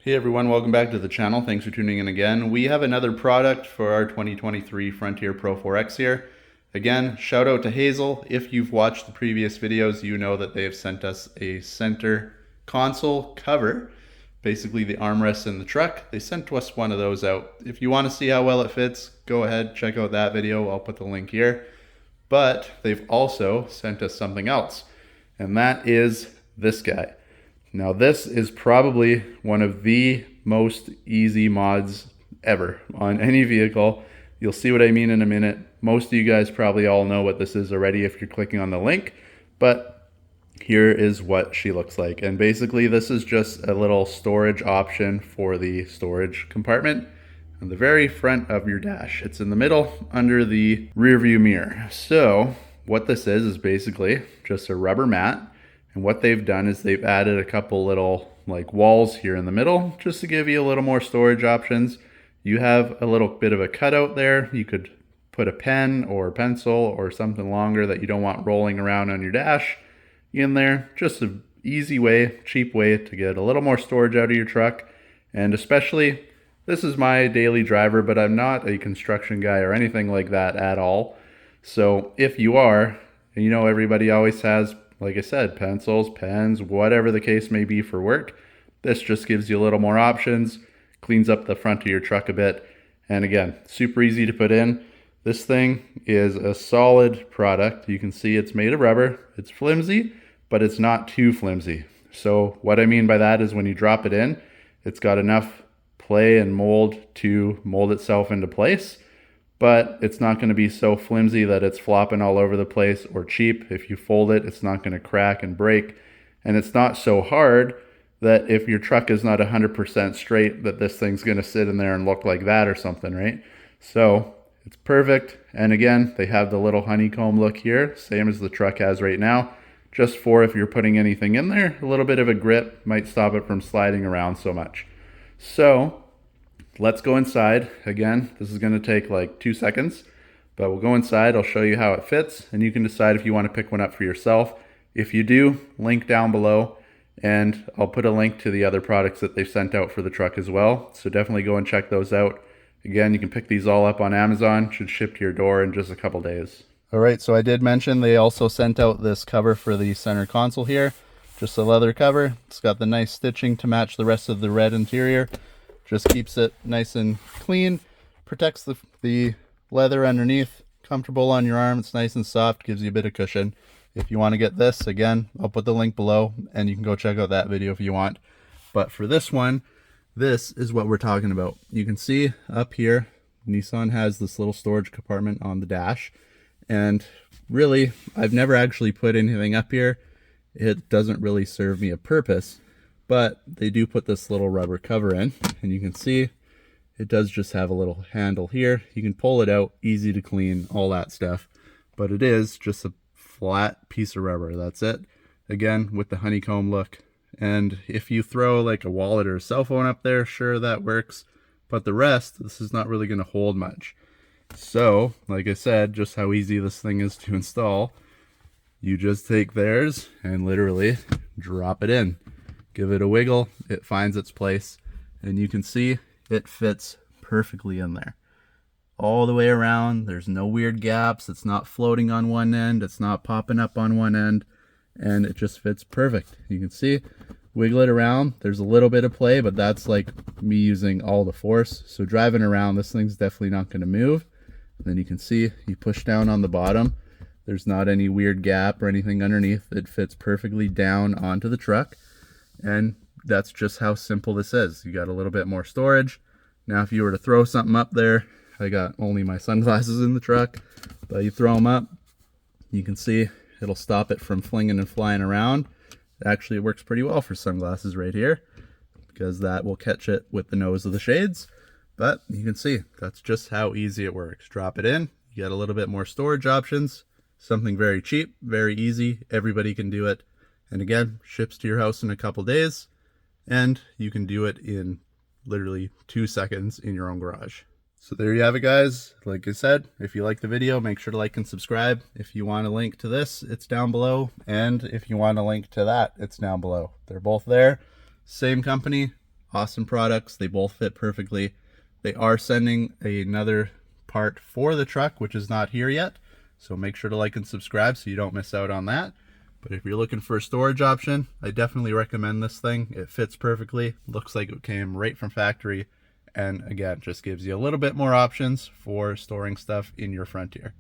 Hey everyone, welcome back to the channel. Thanks for tuning in again. We have another product for our 2023 Frontier Pro 4X here. Again, shout out to Hazel. If you've watched the previous videos, you know that they have sent us a center console cover, basically the armrest in the truck. They sent us one of those out. If you want to see how well it fits, go ahead, check out that video. I'll put the link here. But they've also sent us something else, and that is this guy. Now this is probably one of the most easy mods ever on any vehicle. You'll see what I mean in a minute. Most of you guys probably all know what this is already if you're clicking on the link, but here is what she looks like. And basically this is just a little storage option for the storage compartment on the very front of your dash. It's in the middle under the rear view mirror. So what this is basically just a rubber mat. And what they've done is they've added a couple little like walls here in the middle just to give you a little more storage options. You have a little bit of a cutout there. You could put a pen or a pencil or something longer that you don't want rolling around on your dash in there. Just an easy way, cheap way to get a little more storage out of your truck. And especially, this is my daily driver, but I'm not a construction guy or anything like that at all. So if you are, and you know everybody always has, like I said, pencils, pens, whatever the case may be for work. This just gives you a little more options, cleans up the front of your truck a bit. And again, super easy to put in. This thing is a solid product. You can see it's made of rubber. It's flimsy, but it's not too flimsy. So what I mean by that is when you drop it in, it's got enough play and mold to mold itself into place. But it's not going to be so flimsy that it's flopping all over the place, or cheap. If you fold it, it's not going to crack and break. And it's not so hard that if your truck is not 100% straight, that this thing's going to sit in there and look like that or something, right? So it's perfect. And again, they have the little honeycomb look here, same as the truck has right now, just for if you're putting anything in there, a little bit of a grip might stop it from sliding around so much. So let's go inside. Again, this is going to take like 2 seconds, but we'll go inside. I'll show you how it fits, and you can decide if you want to pick one up for yourself. If you do, link down below, and I'll put a link to the other products that they've sent out for the truck as well. So definitely go and check those out. Again, you can pick these all up on Amazon. Should ship to your door in just a couple days. All right, so I did mention they also sent out this cover for the center console here. Just a leather cover. It's got the nice stitching to match the rest of the red interior. Just keeps it nice and clean, protects the leather underneath, comfortable on your arm. It's nice and soft, gives you a bit of cushion. If you want to get this, again, I'll put the link below and you can go check out that video if you want. But for this one, this is what we're talking about. You can see up here, Nissan has this little storage compartment on the dash. And really, I've never actually put anything up here. It doesn't really serve me a purpose. But they do put this little rubber cover in, and you can see it does just have a little handle here. You can pull it out, easy to clean, all that stuff. But it is just a flat piece of rubber, that's it. Again, with the honeycomb look. And if you throw like a wallet or a cell phone up there, sure, that works. But the rest, this is not really going to hold much. So, like I said, just how easy this thing is to install. You just take theirs and literally drop it in. Give it a wiggle, it finds its place, and you can see it fits perfectly in there. All the way around, there's no weird gaps, it's not floating on one end, it's not popping up on one end, and it just fits perfect. You can see, wiggle it around, there's a little bit of play, but that's like me using all the force. So driving around, this thing's definitely not going to move. And then you can see, you push down on the bottom, there's not any weird gap or anything underneath. It fits perfectly down onto the truck. And that's just how simple this is. You got a little bit more storage. Now if you were to throw something up there, I got only my sunglasses in the truck, but you throw them up, you can see it'll stop it from flinging and flying around. Actually, it works pretty well for sunglasses right here, because that will catch it with the nose of the shades. But you can see that's just how easy it works. Drop it in, you get a little bit more storage options, something very cheap, very easy, everybody can do it. And again, ships to your house in a couple days, and you can do it in literally 2 seconds in your own garage. So there you have it, guys. Like I said, if you like the video, make sure to like and subscribe. If you want a link to this, it's down below. And if you want a link to that, it's down below. They're both there. Same company, Awesome products. They both fit perfectly. They are sending another part for the truck, which is not here yet. So make sure to like and subscribe so you don't miss out on that. But if you're looking for a storage option, I definitely recommend this thing. It fits perfectly. Looks like it came right from factory. And again, just gives you a little bit more options for storing stuff in your Frontier.